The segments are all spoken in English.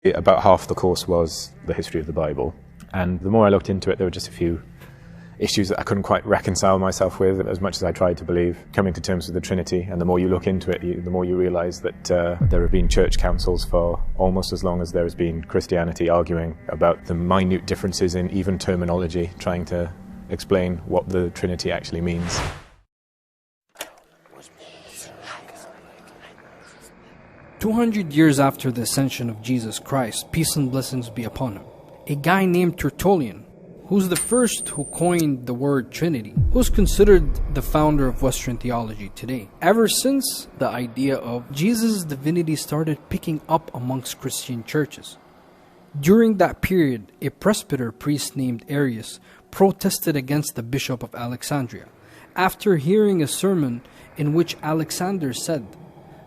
About half the course was the history of the Bible, and the more I looked into it, there were just a few issues that I couldn't quite reconcile myself with, as much as I tried to believe. Coming to terms with the Trinity, and the more you look into it, the more you realise that there have been church councils for almost as long as there has been Christianity, arguing about the minute differences in even terminology, trying to explain what the Trinity actually means. 200 years after the ascension of Jesus Christ, peace and blessings be upon him, a guy named Tertullian, who's the first who coined the word Trinity, who's considered the founder of Western theology today. Ever since, the idea of Jesus' divinity started picking up amongst Christian churches. During that period, a presbyter priest named Arius protested against the Bishop of Alexandria after hearing a sermon in which Alexander said,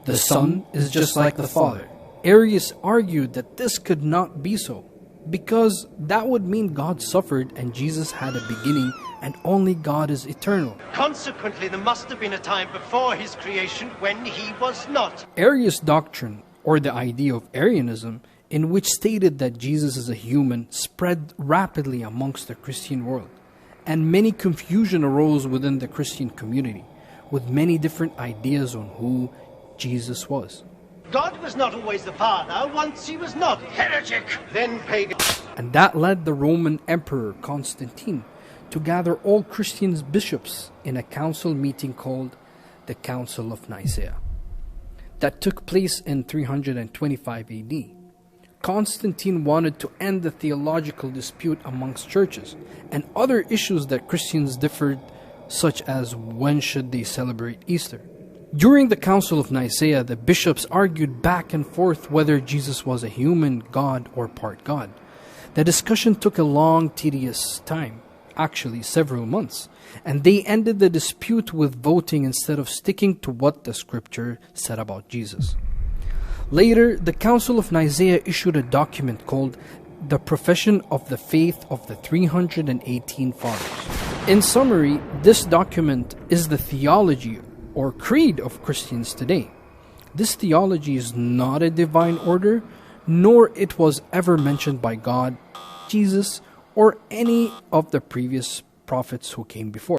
"The Son is just like the Father." Arius argued that this could not be so, because that would mean God suffered and Jesus had a beginning and only God is eternal. Consequently, there must have been a time before his creation when he was not. Arius' doctrine, or the idea of Arianism, in which stated that Jesus is a human, spread rapidly amongst the Christian world, and many confusion arose within the Christian community, with many different ideas on who Jesus was. God was not always the Father, once he was not. Heretic! Then pagan. And that led the Roman Emperor Constantine to gather all Christian bishops in a council meeting called the Council of Nicaea, that took place in 325 AD. Constantine wanted to end the theological dispute amongst churches and other issues that Christians differed, such as when should they celebrate Easter. During the Council of Nicaea, the bishops argued back and forth whether Jesus was a human God or part God. The discussion took a long, tedious time, actually several months, and they ended the dispute with voting instead of sticking to what the scripture said about Jesus. Later, the Council of Nicaea issued a document called the Profession of the Faith of the 318 Fathers. In summary, this document is the theology or creed of Christians today. This theology is not a divine order, nor it was ever mentioned by God, Jesus, or any of the previous prophets who came before.